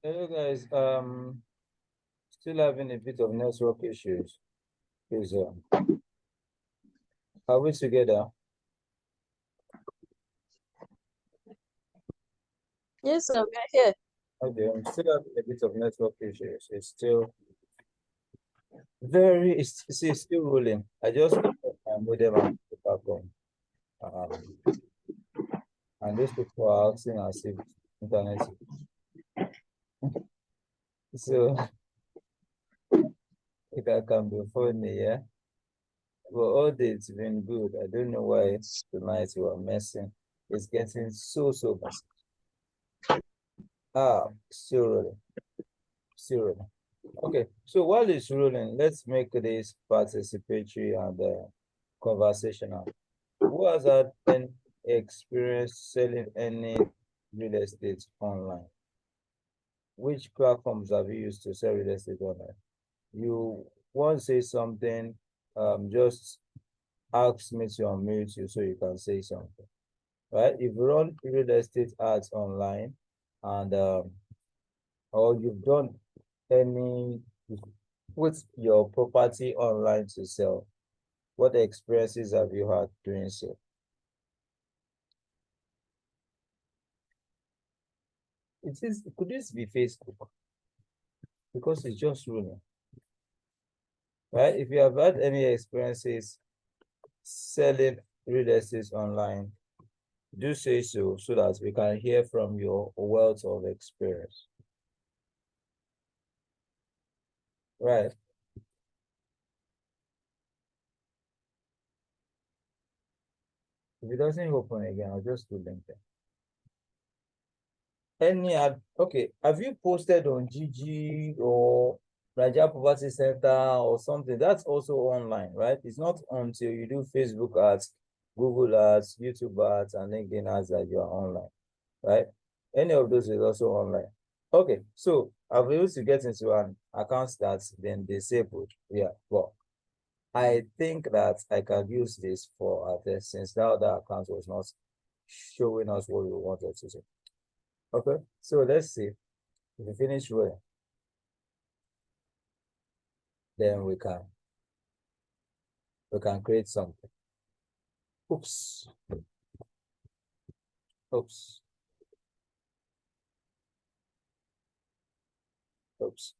Hello guys, still having a bit of network issues. Is are we together? Yes, sir, we are here. Okay, I'm still having a bit of network issues. It's still very, it's still rolling. I just connected my modem and the back on. And those people are asking as if internet. So if I can be funny, yeah. But all day it's been good. I don't know why tonight we are messing. It's getting so messy. Still rolling. Still rolling. Okay, so while it's rolling, let's make this participatory and conversational. Who has had any experience selling any real estate online? Which platforms have you used to sell real estate online? You want to say something, just ask me to unmute you so you can say something, right? If you run real estate ads online and or you've done any put your property online to sell, what experiences have you had doing so? Could this be Facebook? Because it's just running, right? If you have had any experiences selling real estate online, do say so that we can hear from your wealth of experience. Right. If it doesn't open again, I'll just do LinkedIn. Any ad, okay, have you posted on GG or Nigeria Property Center or something? That's also online, right? It's not until you do Facebook ads, Google ads, YouTube ads, and LinkedIn ads that you are online, right? Any of those is also online. Okay, so I've been able to get into an account that's been disabled. Yeah, well, I think that I can use this for this since that other account was not showing us what we wanted to do. Okay, so let's see. If we finish well, then we can create something. Oops. Oops. Oops.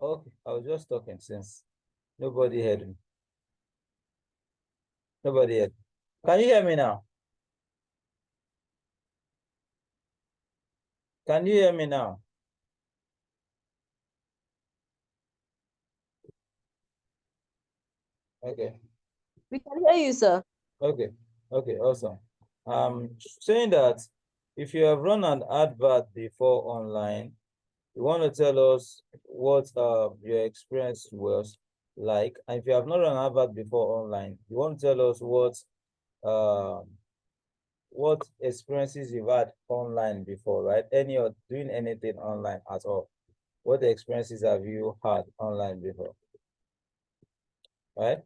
Okay, I was just talking since nobody heard me. Nobody heard. Can you hear me now? Can you hear me now? Okay. We can hear you, sir. Okay. Okay, awesome. Saying that if you have run an advert before online, you want to tell us what your experience was like. And if you have not run an advert before online, you want to tell us what experiences you've had online before, right? Any or doing anything online at all. What experiences have you had online before? Right?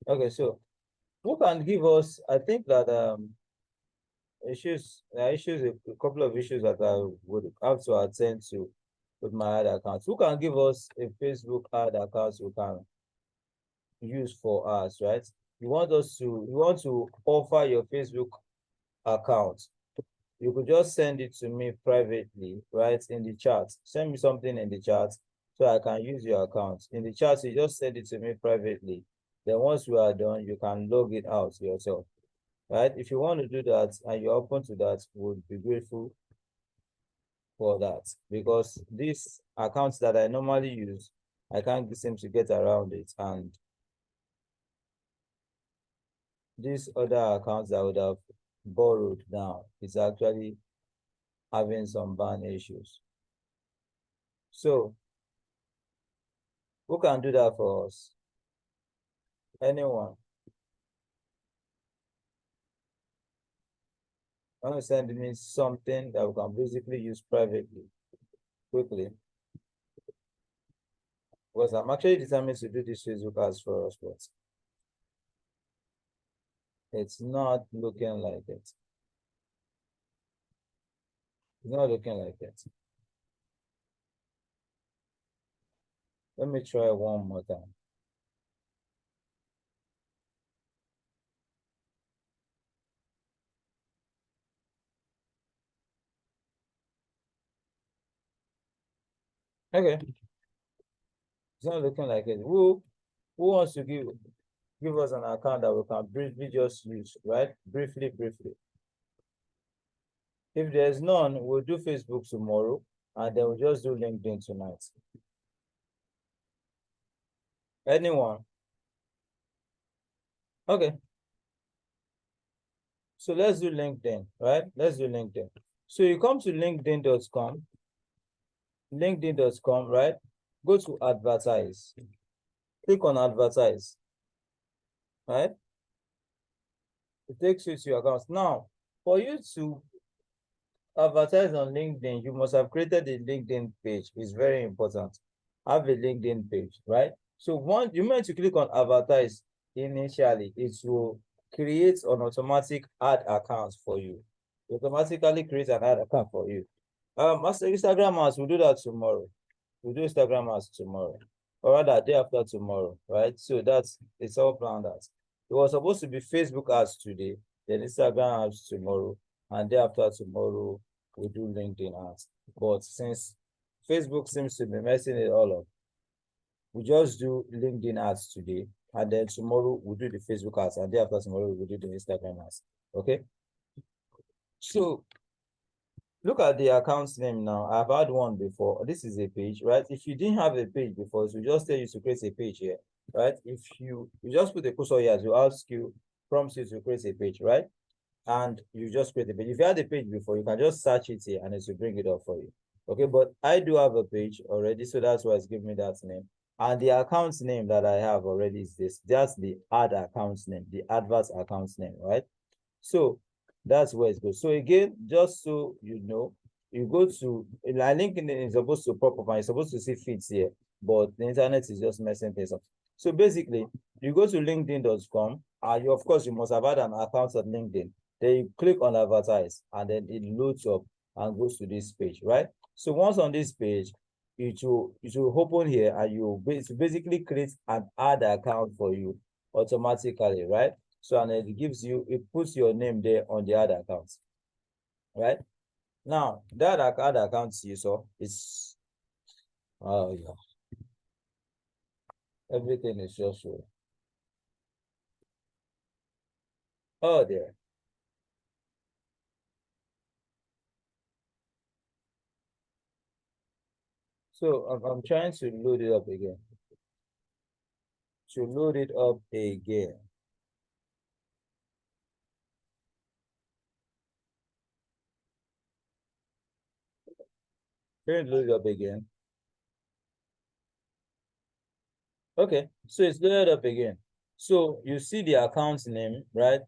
Okay, so who can give us, I think that a couple of issues that I would have to attend to with my ad account. Who can give us a Facebook ad account we can use for us, right? You want to offer your Facebook account. You could just send it to me privately, right? In the chat. Send me something in the chat. so I can use your account. In the chat, you just send it to me privately. Then once we are done, you can log it out yourself, right? If you want to do that and you're open to that, we'll be grateful for that, because these accounts that I normally use, I can't seem to get around it, and these other accounts that I would have borrowed now is actually having some ban issues. So who can do that for us? Anyone? Want to send me something that we can basically use privately, quickly? Because I'm actually determined to do this Facebook ads for us, but it's not looking like it. It's not looking like it. Let me try one more time. Okay, it's not looking like it. Who wants to give us an account that we can briefly just use, right? Briefly. If there's none, we'll do Facebook tomorrow, and then we'll just do LinkedIn tonight. Anyone? Okay. So let's do LinkedIn, right? Let's do LinkedIn. So you come to linkedin.com, right? Go to advertise. Click on advertise, right? It takes you to your account. Now, for you to advertise on LinkedIn, you must have created a LinkedIn page. It's very important. Have a LinkedIn page, right? So once you meant to click on advertise initially, it will create an automatic ad account for you. It automatically create an ad account for you. As Instagram ads, we'll do that tomorrow. We'll do Instagram ads tomorrow, or rather day after tomorrow, right? So it's all planned out. It was supposed to be Facebook ads today, then Instagram ads tomorrow, and day after tomorrow we do LinkedIn ads. But since Facebook seems to be messing it all up, we just do LinkedIn ads today, and then tomorrow we'll do the Facebook ads, and day after tomorrow we'll do the Instagram ads. Okay. So look at the account name now. I've had one before. This is a page, right? If you didn't have a page before, so just tell you to create a page here, right? If you just put a cursor here, to ask you, prompts you to create a page, right? And you just create a page. If you had a page before, you can just search it here and it will bring it up for you. Okay, but I do have a page already, so that's why it's giving me that name. And the account name that I have already is this. That's the ad account name, the advert account name, right? So that's where it goes. So again, just so you know, you go to LinkedIn is supposed to pop up and you're supposed to see feeds here, but the internet is just messing things up. So basically, you go to linkedin.com and you, of course, you must have had an account at LinkedIn. Then you click on advertise and then it loads up and goes to this page, right? So once on this page, it will open here and you basically create an ad account for you automatically, right? So, and it gives you, it puts your name there on the other account, right? Now, that other account you saw is, oh yeah, everything is just so. Oh, there. So I'm trying to load it up again. To load it up again. Can you load it up again? Okay, so it's loaded up again. So you see the account name, right?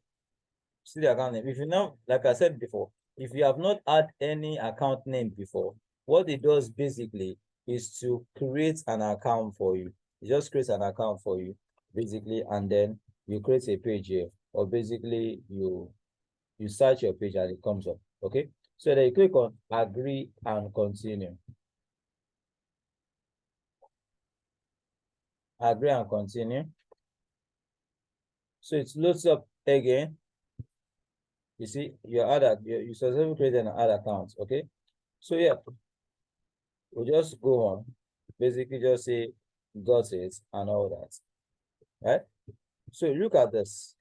See the account name. If you now, like I said before, if you have not had any account name before, what it does basically is to create an account for you. It just creates an account for you, basically, and then you create a page here, or basically you search your page and it comes up. Okay. So then you click on agree and continue. Agree and continue. So it loads up again. You see, you successfully created an ad account. Okay. So yeah, we'll just go on. basically just say got it and all that, right? So look at this,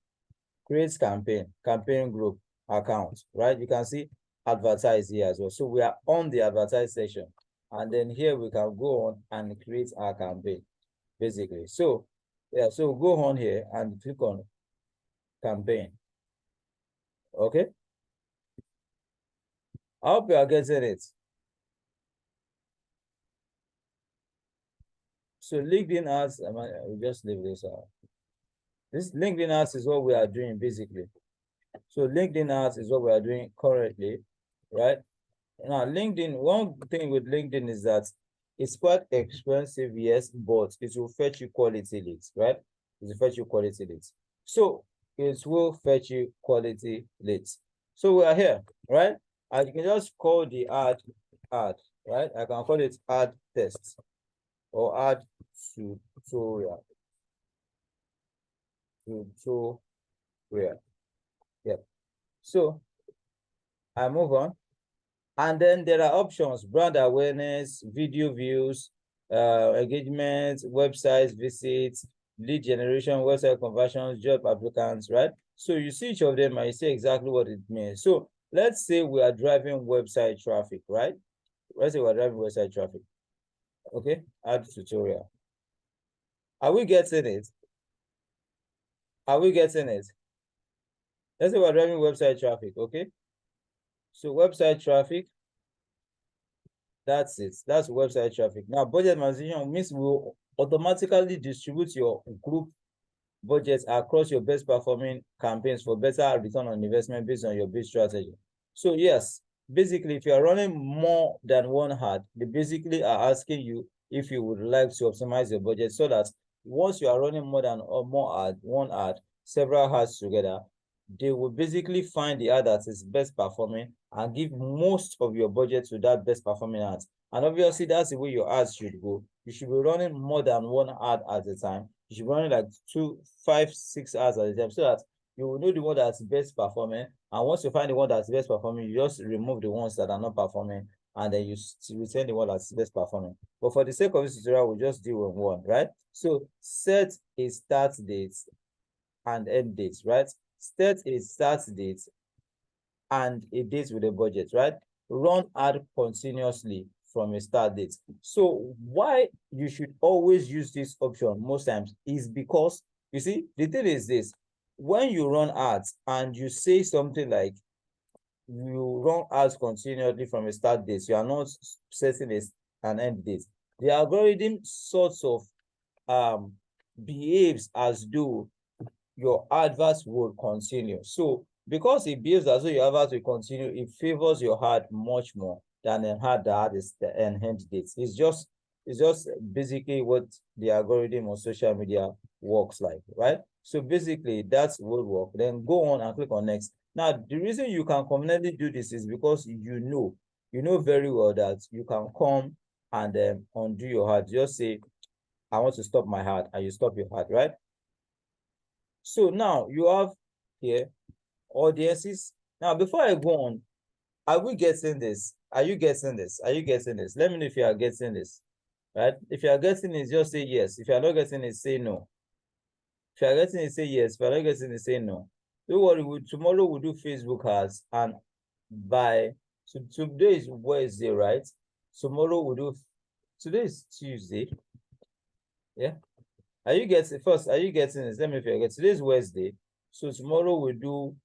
create campaign group account, right? You can see advertise here as well. So we are on the advertise section, and then here we can go on and create our campaign, basically. So yeah, so go on here and click on campaign. Okay, I hope you are getting it. So LinkedIn ads, we just leave this out. This LinkedIn ads is what we are doing basically. So LinkedIn ads is what we are doing currently, right? Now, LinkedIn, one thing with LinkedIn is that it's quite expensive, yes, but it will fetch you quality leads, right? It will fetch you quality leads. So it will fetch you quality leads. So we are here, right? And you can just call the ad, right? I can call it ad test or ad tutorial. Tutorial. Yep. So I move on. And then there are options, brand awareness, video views, engagement, websites, visits, lead generation, website conversions, job applicants, right? So you see each of them and you see exactly what it means. So let's say we are driving website traffic, right? Let's say we're driving website traffic. Okay, add tutorial. Are we getting it? Are we getting it? Let's say we're driving website traffic, okay? So website traffic, that's it. That's website traffic. Now, budget maximization means we'll automatically distribute your group budgets across your best performing campaigns for better return on investment based on your bid strategy. So yes, basically, if you are running more than one ad, they basically are asking you if you would like to optimize your budget so that once you are running more than or more ad, one ad, several ads together, they will basically find the ad that is best performing and give most of your budget to that best performing ad. And obviously, that's the way your ads should go. You should be running more than one ad at a time. You should be running like 2, 5, 6 ads at a time so that you will know the one that's best performing. And once you find the one that's best performing, you just remove the ones that are not performing and then you retain the one that's best performing. But for the sake of this tutorial, we'll just deal with one, right? So set a start date and end date, right? Set a start date and a date with a budget, right? Run ad continuously from a start date. So why you should always use this option most times is because, you see, the thing is this, when you run ads and you say something like you run ads continuously from a start date, you are not setting an end date. The algorithm sorts of behaves as though your adverts will continue. So because it behaves as though your advert will continue, it favors your ad much more than an ad that is the end date. It's just basically what the algorithm on social media works like, right? So basically that's what work. Then go on and click on next. Now, the reason you can conveniently do this is because you know very well that you can come and undo your ad. Just say, I want to stop my ad, and you stop your ad, right? So now you have here audiences. Now, before I go on, are we getting this? Are you getting this? Are you getting this? Let me know if you are getting this, right? If you are getting it, just say yes. If you are not getting it, say no. If you are getting it, say yes. If you are not getting it, say no. Don't worry, tomorrow we'll do Facebook ads, and so today is Wednesday, right? Tomorrow we'll do, today is Tuesday. Yeah. Are you getting this? Let me know if you are getting, today is Wednesday. So tomorrow we'll do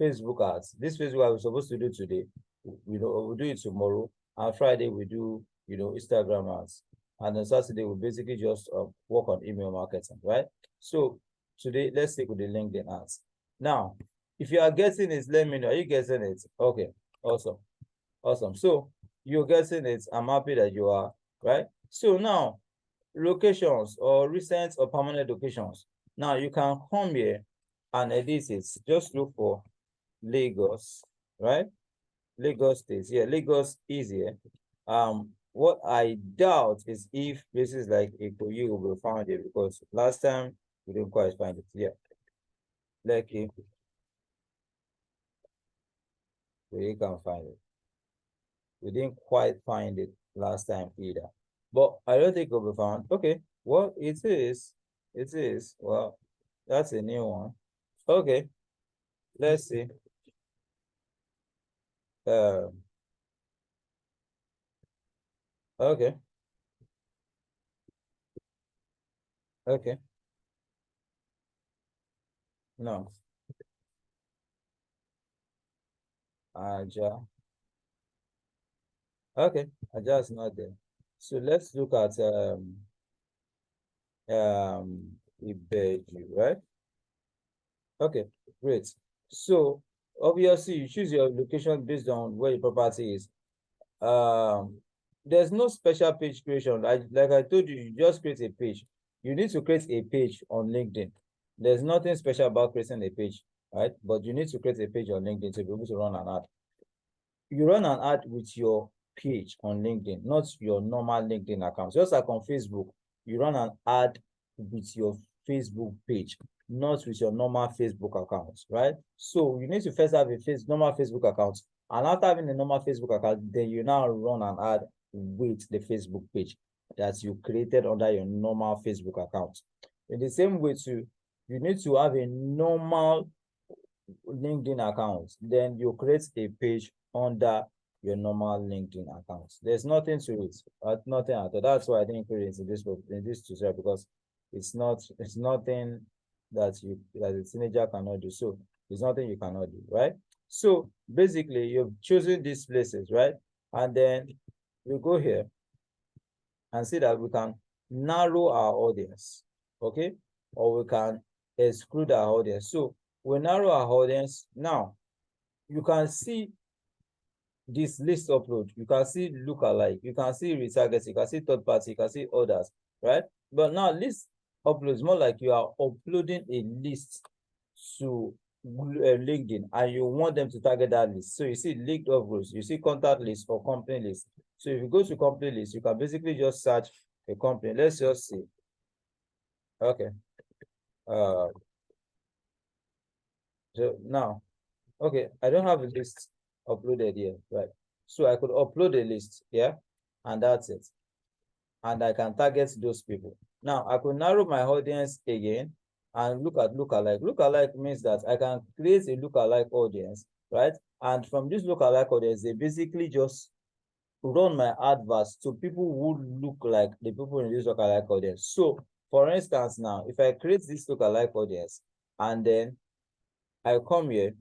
Facebook ads. This Facebook ad we're supposed to do today, we'll do it tomorrow. And Friday we do, Instagram ads. And on Saturday we basically just work on email marketing, right? So today, let's stick with the LinkedIn ads. Now, if you are getting it, let me know. Are you getting it? Okay, awesome. Awesome. So you're getting it. I'm happy that you are, right? So now, locations or recent or permanent locations. Now you can come here and edit it. Just look for Lagos, right? Lagos State. Yeah, Lagos is here. What I doubt is if places like Ikoyi will be found here, because last time we didn't quite find it. Yeah, Lekki, we can find it. We didn't quite find it last time either. But I don't think it'll be found. Okay, well, it is. It is. Well, that's a new one. Okay, let's see. Okay, okay. No, Aja. Okay, Aja is not there. So let's look at Ibeju, right? Okay, great. So obviously you choose your location based on where your property is. Um, there's no special page creation. Like I told you, you just create a page. You need to create a page on LinkedIn. There's nothing special about creating a page, right? But you need to create a page on LinkedIn to be able to run an ad. You run an ad with your page on LinkedIn, not your normal LinkedIn account. Just like on Facebook, you run an ad with your Facebook page, not with your normal Facebook account, right? So you need to first have a normal Facebook account. And after having a normal Facebook account, then you now run an ad with the Facebook page that you created under your normal Facebook account. In the same way too, you need to have a normal LinkedIn account, then you create a page under your normal LinkedIn account. There's nothing to it, nothing at all. That's why I didn't create it in this tutorial, because it's nothing that a teenager cannot do. So it's nothing you cannot do, right? So basically, you've chosen these places, right? And then you go here and see that we can narrow our audience, okay? Or we can exclude our audience. So we narrow our audience. Now, you can see this list upload. You can see lookalike. You can see retarget. You can see third party. You can see others, right? But now list upload is more like you are uploading a list to LinkedIn and you want them to target that list. So you see linked uploads, you see contact list or company list. So if you go to company list, you can basically just search a company. Let's just see. Okay. So now, okay, I don't have a list uploaded here, right? So I could upload a list, yeah, and that's it. And I can target those people. Now I could narrow my audience again and look at lookalike. Lookalike means that I can create a lookalike audience, right? And from this lookalike audience, they basically just run my adverts to people who look like the people in this lookalike audience. So for instance, now if I create this lookalike audience and then I come here,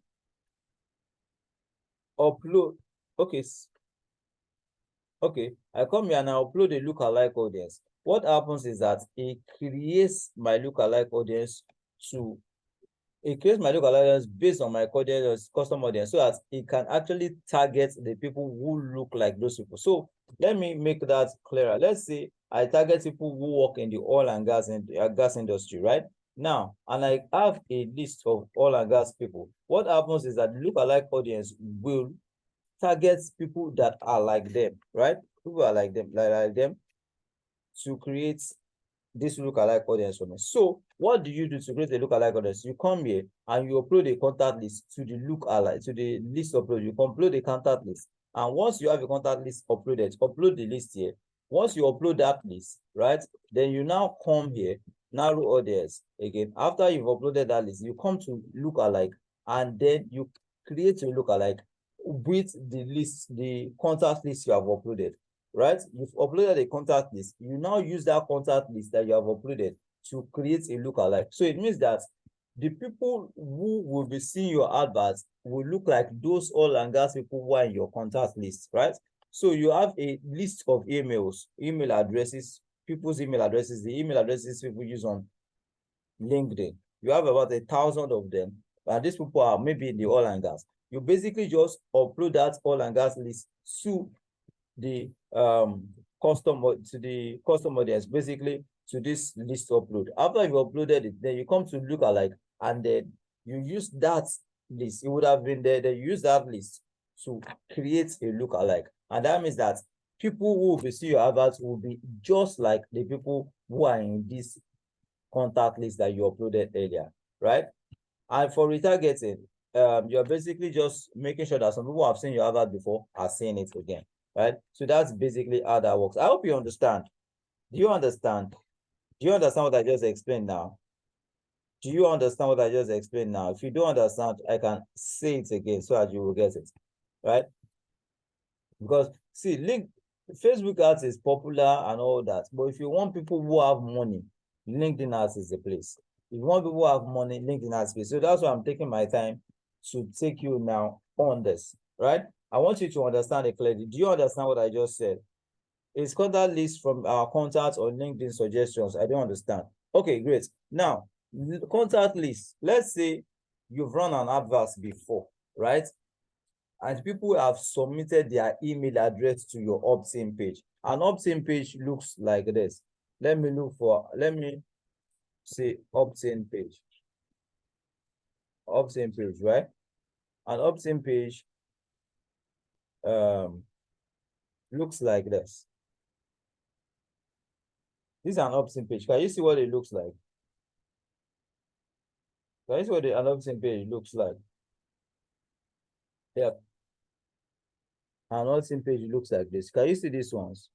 upload, okay, okay, I come here and I upload a lookalike audience. What happens is that it creates my lookalike audience to it creates my lookalike audience based on my audience, custom audience, so that it can actually target the people who look like those people. So let me make that clearer. Let's say I target people who work in the oil and gas industry, right? Now, and I have a list of oil and gas people. What happens is that the lookalike audience will targets people that are like them, right? People are like them to create this lookalike audience for me. So what do you do to create a lookalike audience? You come here and you upload a contact list to the lookalike, to the list upload. You upload a contact list. And once you have a contact list uploaded, upload the list here. Once you upload that list, right, then you now come here, narrow audience. Again, after you've uploaded that list, you come to lookalike, and then you create a lookalike with the list, the contact list you have uploaded, right? You've uploaded a contact list. You now use that contact list that you have uploaded to create a lookalike. So it means that the people who will be seeing your adverts will look like those oil and gas people who are in your contact list, right? So you have a list of emails, email addresses, people's email addresses, the email addresses people use on LinkedIn. You have about 1,000 of them, and these people are maybe in the oil and gas. You basically just upload that oil and gas list to the custom audience, basically to this list upload. After you uploaded it, then you come to lookalike, and then you use that list. It would have been there. Then you use that list to create a lookalike, and that means that people who will see your adverts will be just like the people who are in this contact list that you uploaded earlier, right? And for retargeting, you're basically just making sure that some people who have seen your advert before are seeing it again. right? So that's basically how that works. I hope you understand. Do you understand? Do you understand what I just explained now? Do you understand what I just explained now? If you don't understand, I can say it again so that you will get it, right? Because see, Facebook ads is popular and all that, but if you want people who have money, LinkedIn ads is the place. If you want people who have money, LinkedIn ads is the place. So that's why I'm taking my time to take you now on this, right? I want you to understand it clearly. Do you understand what I just said? Is contact list from our contacts or LinkedIn suggestions? I don't understand. Okay, great. Now, contact list. Let's say you've run an advert before, right? And people have submitted their email address to your opt-in page. An opt-in page looks like this. Let me say opt-in page. Opt-in page, right? An opt-in page looks like this. This is an opt-in page. Can you see what it looks like? Can you see what an opt-in page looks like? Yeah. An opt-in page looks like this. Can you see these ones?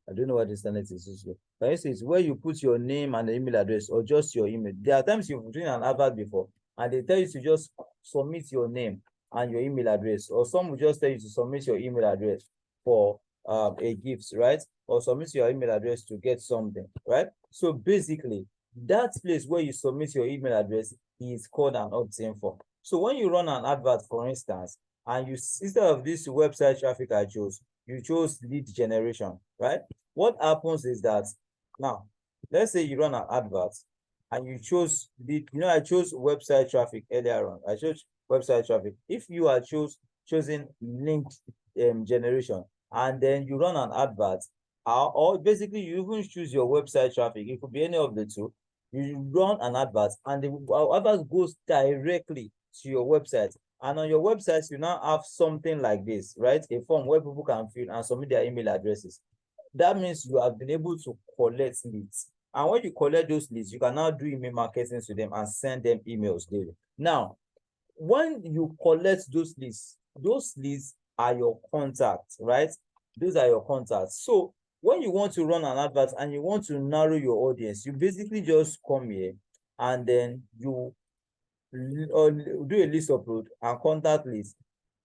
I don't know what this internet is. Can you see it's where you put your name and the email address or just your email? There are times you've done an advert before and they tell you to just submit your name and your email address, or some will just tell you to submit your email address for a gift, right? Or submit your email address to get something, right? So basically, that place where you submit your email address is called an opt-in form. So when you run an advert, for instance, and you instead of this website traffic I chose, you chose lead generation, right? What happens is that now, let's say you run an advert and you chose the, I chose website traffic earlier on. I chose website traffic. If you are choosing link generation and then you run an advert, or basically you even choose your website traffic, it could be any of the two. You run an advert and the advert goes directly to your website. And on your website, you now have something like this, right? A form where people can fill and submit their email addresses. That means you have been able to collect leads. And when you collect those leads, you can now do email marketing to them and send them emails daily. Now, when you collect those leads are your contacts, right? Those are your contacts. So when you want to run an advert and you want to narrow your audience, you basically just come here and then you do a list upload, and contact list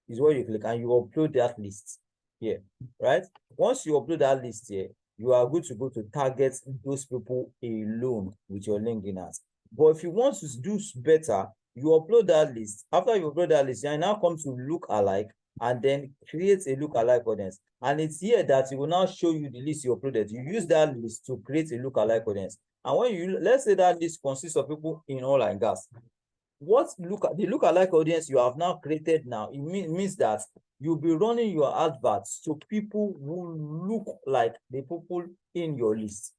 is where you click and you upload that list here, right? Once you upload that list here, you are good to go to target those people alone with your LinkedIn ads. But if you want to do better, you upload that list. After you upload that list, you now come to look alike and then create a look alike audience. And it's here that it will now show you the list you uploaded. You use that list to create a look alike audience. And when you, let's say that list consists of people in oil and gas, what the lookalike audience you have now created now, it means that you'll be running your adverts to people who look like the people in your list.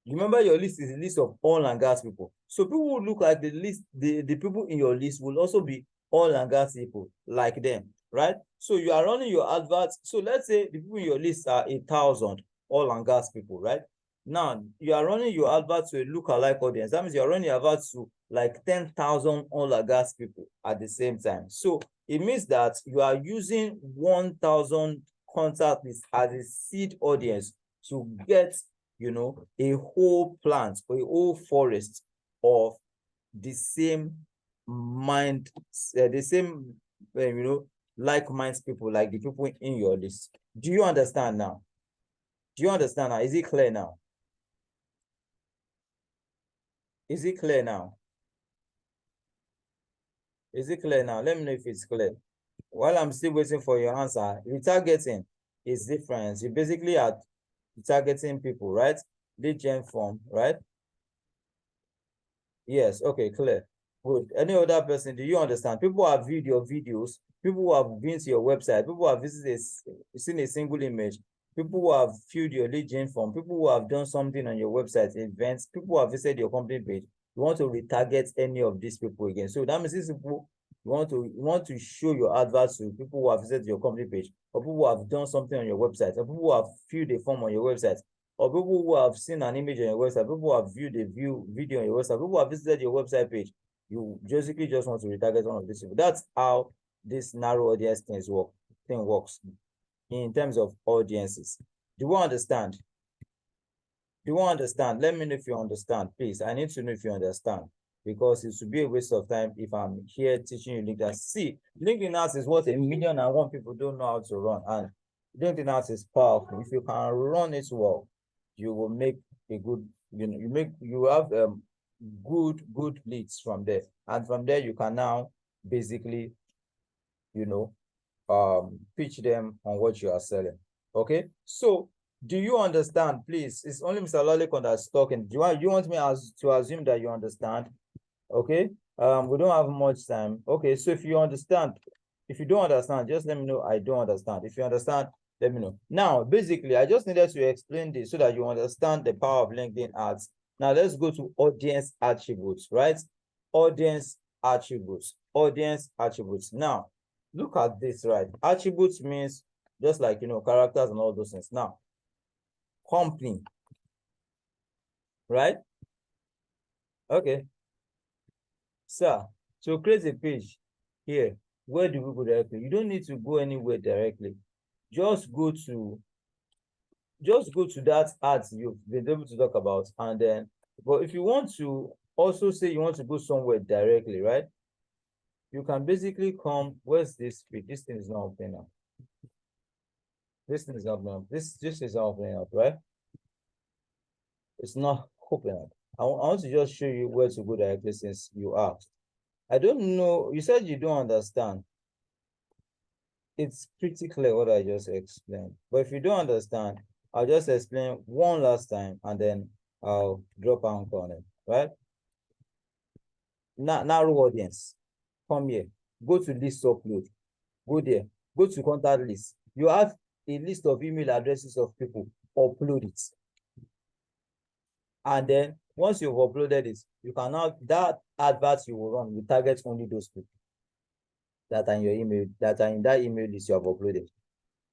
Remember, your list is a list of oil and gas people. So people who look like the list, the people in your list will also be oil and gas people like them, right? So you are running your adverts. So let's say the people in your list are 1,000 oil and gas people, right? Now you are running your advert to a lookalike audience. That means you are running your advert to like 10,000 oil and gas people at the same time. So it means that you are using 1,000 contact list as a seed audience to get, a whole plant or a whole forest of the same mind, the same, like-minded people, like the people in your list. Do you understand now? Do you understand now? Is it clear now? Is it clear now? Is it clear now? Let me know if it's clear. While I'm still waiting for your answer, retargeting is different. You basically are targeting people, right? Lead gen form, right? Yes, okay, clear. Good. Any other person, do you understand? People have viewed your videos, people who have been to your website, people who have seen a single image, people who have filled your lead gen form, people who have done something on your website, events, people who have visited your company page. You want to retarget any of these people again. So that means these people, you want to show your adverts to people who have visited your company page, or people who have done something on your website, or people who have filled a form on your website, or people who have seen an image on your website, people who have viewed a video on your website, people who have visited your website page. You basically just want to retarget one of these people. That's how this narrow audience thing works. in terms of audiences. Do you understand? Do you understand? Let me know if you understand, please. I need to know if you understand, because it would be a waste of time if I'm here teaching you LinkedIn. See, LinkedIn Ads is what 1,000,001 people don't know how to run, and LinkedIn Ads is powerful. If you can run it well, you will make a good, you have good leads from there, and from there you can now basically, pitch them on what you are selling. Okay, so do you understand? Please, it's only Mr. Lolicon that's talking. Do you want me to assume that you understand? Okay, we don't have much time. Okay, so if you understand, if you don't understand, just let me know I don't understand. If you understand, let me know. Now, basically, I just needed to explain this so that you understand the power of LinkedIn ads. Now, let's go to audience attributes, right? Audience attributes, audience attributes. Now, look at this, right? Attributes means just like, characters and all those things. Now, company, right? Okay. Sir, to create a page here, where do we go directly? You don't need to go anywhere directly. Just go to that ads you've been able to talk about, and then, but if you want to also say you want to go somewhere directly, right? You can basically come, where's this page? This thing is not opening up. This thing is not opening up. This is not opening up, right? It's not opening up. I want to just show you where to go directly since you asked. I don't know, you said you don't understand. It's pretty clear what I just explained. But if you don't understand, I'll just explain one last time and then I'll drop out on it, right? Narrow audience. Come here. Go to list upload. Go there. Go to contact list. You have a list of email addresses of people. Upload it. And then once you've uploaded it, you can now, that advert you will run will target only those people that are in your email, that are in that email list you have uploaded.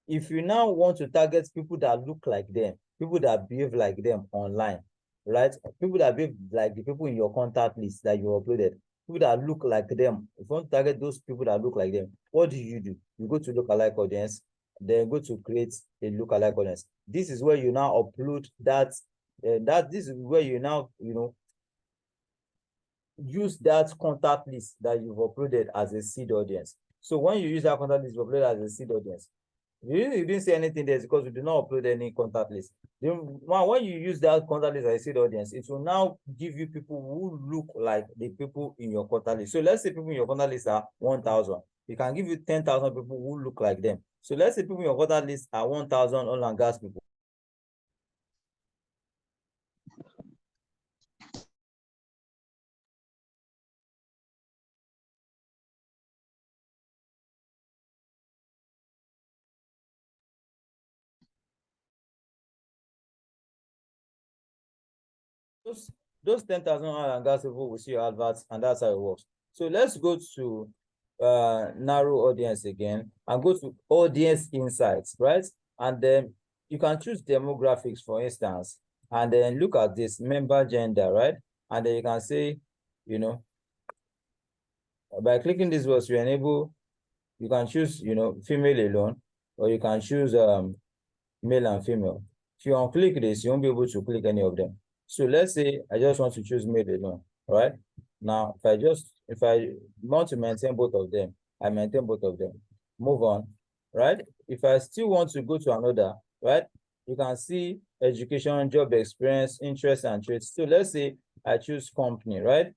If you now want to target people that look like them, people that behave like them online, right? People that behave like the people in your contact list that you uploaded, people that look like them. If you want to target those people that look like them, what do? You go to lookalike audience, then go to create a lookalike audience. This is where you now upload that. This is where you now, use that contact list that you've uploaded as a seed audience. So when you use that contact list you've uploaded as a seed audience, you didn't say anything there because we did not upload any contact list. Then when you use that contact list as a seed audience, it will now give you people who look like the people in your contact list. So let's say people in your contact list are 1,000. We can give you 10,000 people who look like them. So let's say people in your contact list are 1,000 oil and gas people. Those 10,000 oil and gas people will see your adverts, and that's how it works. So let's go to narrow audience again and go to audience insights, right? And then you can choose demographics, for instance, and then look at this member gender, right? And then you can say, by clicking this box, you can choose, female alone, or you can choose male and female. If you unclick this, you won't be able to click any of them. So let's say I just want to choose male alone, right? Now, if I want to maintain both of them, I maintain both of them. Move on, right? If I still want to go to another, right? You can see education, job experience, interest, and traits. So let's say I choose company, right?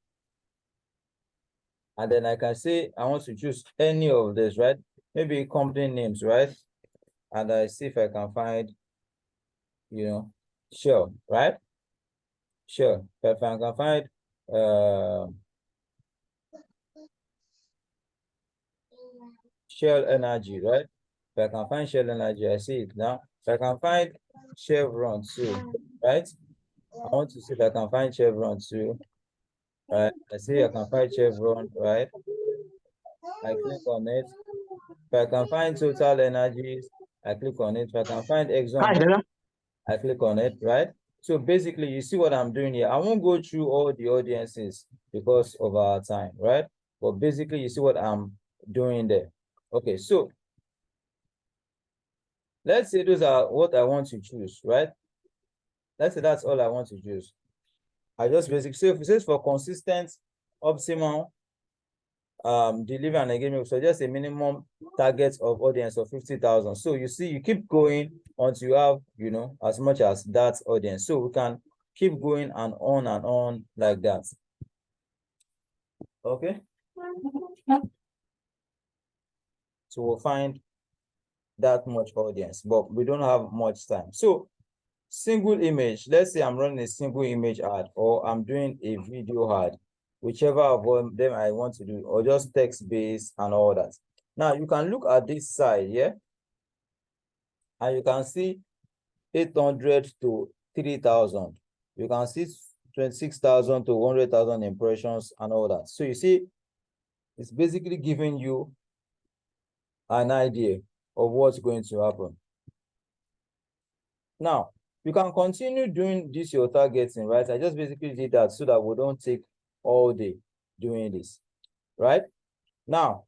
And then I can say I want to choose any of this, right? Maybe company names, right? And I see if I can find, Shell, right? Sure. If I can find Shell Energy, right? If I can find Shell Energy, I see it now. If I can find Chevron too, right? I want to see if I can find Chevron too. Right? I see I can find Chevron, right? I click on it. If I can find Total Energies, I click on it. If I can find Exxon, I click on it, right? So basically, you see what I'm doing here. I won't go through all the audiences because of our time, right? But basically, you see what I'm doing there. Okay, so Let's say those are what I want to choose, right? Let's say that's all I want to choose. I just basically, so if it says for consistent, optimal delivery and engagement, so just a minimum target of audience of 50,000. So you see, you keep going until you have, you know, as much as that audience. So we can keep going and on like that. Okay. So we'll find that much audience, but we don't have much time. So single image, let's say I'm running a single image ad, or I'm doing a video ad, whichever of them I want to do, or just text-based and all that. Now you can look at this side here, and you can see 800 to 3,000. You can see 26,000 to 100,000 impressions and all that. So you see, it's basically giving you an idea of what's going to happen. Now, you can continue doing this your targeting, right? I just basically did that so that we don't take all day doing this, right? Now,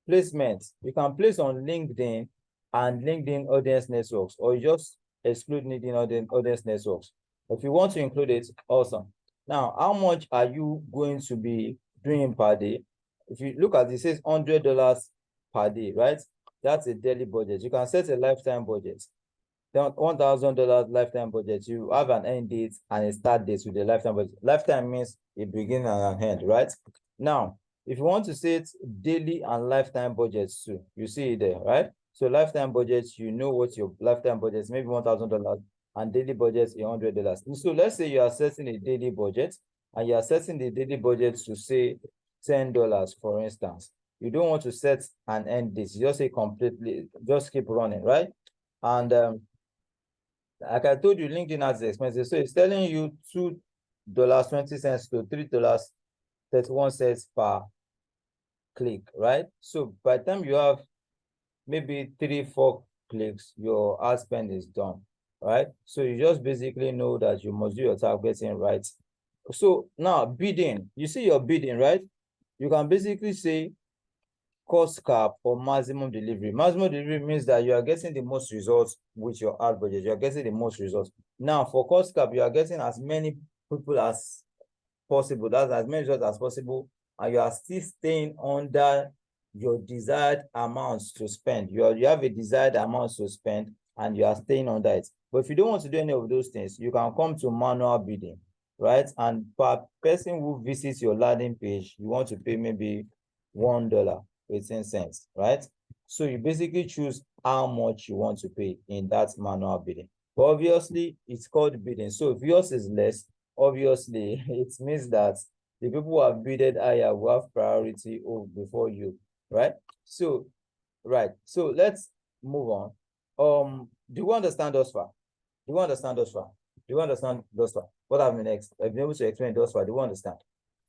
placement. You can place on LinkedIn and LinkedIn audience networks, or you just exclude LinkedIn audience networks. If you want to include it, awesome. Now, how much are you going to be doing per day? If you look at it, it says $100 per day, right? That's a daily budget. You can set a lifetime budget. Then $1,000 lifetime budget. You have an end date and a start date with the lifetime budget. Lifetime means a beginning and an end, right? Now, if you want to set daily and lifetime budgets too, you see it there, right? So lifetime budgets, you know what your lifetime budget is, maybe $1,000, and daily budget is $100. So let's say you are setting a daily budget, and you are setting the daily budget to say $10, for instance. You don't want to set an end date. You just say completely, just keep running, right? And like I told you, LinkedIn ads is expensive. So it's telling you $2.20 to $3.31 per click, right? So by the time you have maybe 3-4 clicks, your ad spend is done, right? So you just basically know that you must do your targeting right. So now bidding, you see your bidding, right? You can basically say cost cap or maximum delivery. Maximum delivery means that you are getting the most results with your ad budget. You are getting the most results. Now, for cost cap, you are getting as many people as possible. That's as many results as possible. And you are still staying under your desired amounts to spend. You have a desired amount to spend, and you are staying under it. But if you don't want to do any of those things, you can come to manual bidding, right? And per person who visits your landing page, you want to pay maybe $1.18, right? So you basically choose how much you want to pay in that manual bidding. But obviously, it's called bidding. So if yours is less, obviously, it means that the people who have bidded higher will have priority before you, right? So, right. So let's move on. Do you understand thus far? Do you understand thus far? Do you understand thus far? What I've been able to explain thus far. Do you understand?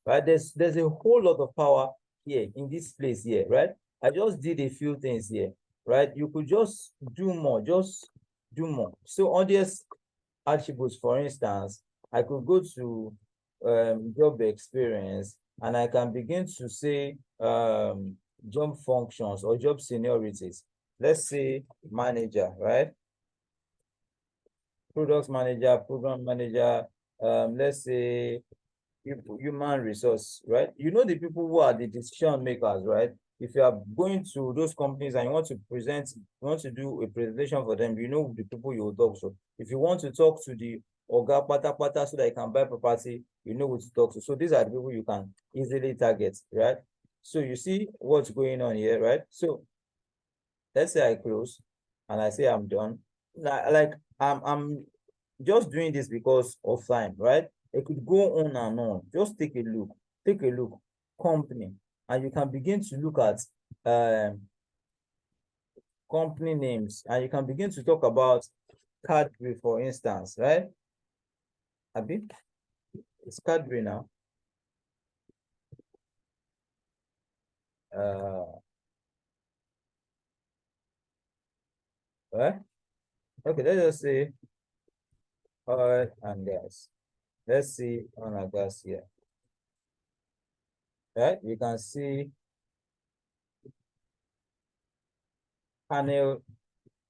Right? There's a whole lot of power here in this place here, right? I just did a few things here, right? You could just do more, just do more. So on this attributes, for instance, I could go to job experience, and I can begin to say job functions or job seniorities. Let's say manager, right? Product manager, program manager, let's say human resource, right? You know the people who are the decision makers, right? If you are going to those companies and you want to present, you want to do a presentation for them, you know the people you will talk to. If you want to talk to the Oga Pata Pata so that you can buy property, you know who to talk to. So these are the people you can easily target, right? So you see what's going on here, right? So let's say I close and I say I'm done. Like I'm just doing this because of time, right? It could go on and on. Just take a look, company, and you can begin to look at company names, and you can begin to talk about Cadbury, for instance, right? Abi, it's Cadbury now. Right? Okay, let's just say oil and gas. Let's see oil and gas here. Right? You can see panel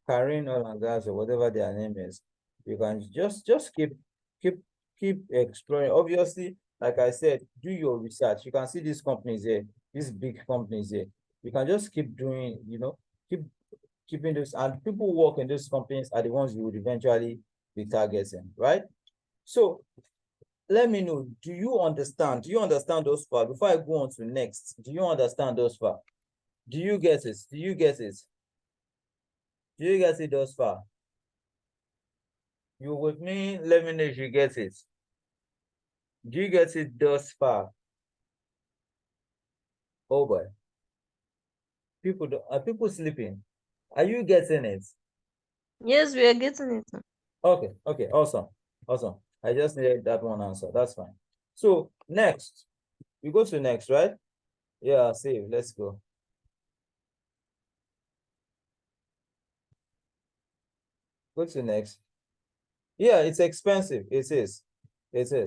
Karin Oil and Gas or whatever their name is. You can just keep exploring. Obviously, like I said, do your research. You can see these companies here, these big companies here. You can just keep doing, keeping this, and people who work in these companies are the ones you would eventually be targeting, right? So let me know, do you understand? Do you understand those far? Before I go on to next, do you understand those far? Do you get it? Do you get it? Do you get it thus far? You with me? Let me know if you get it. Do you get it thus far? Oh boy. Are people sleeping? Are you getting it? Yes, we are getting it. Okay, okay, awesome. Awesome. I just needed that one answer. That's fine. So next, you go to next, right? Yeah, save. Let's go. Go to next. Yeah, it's expensive. It is. It is.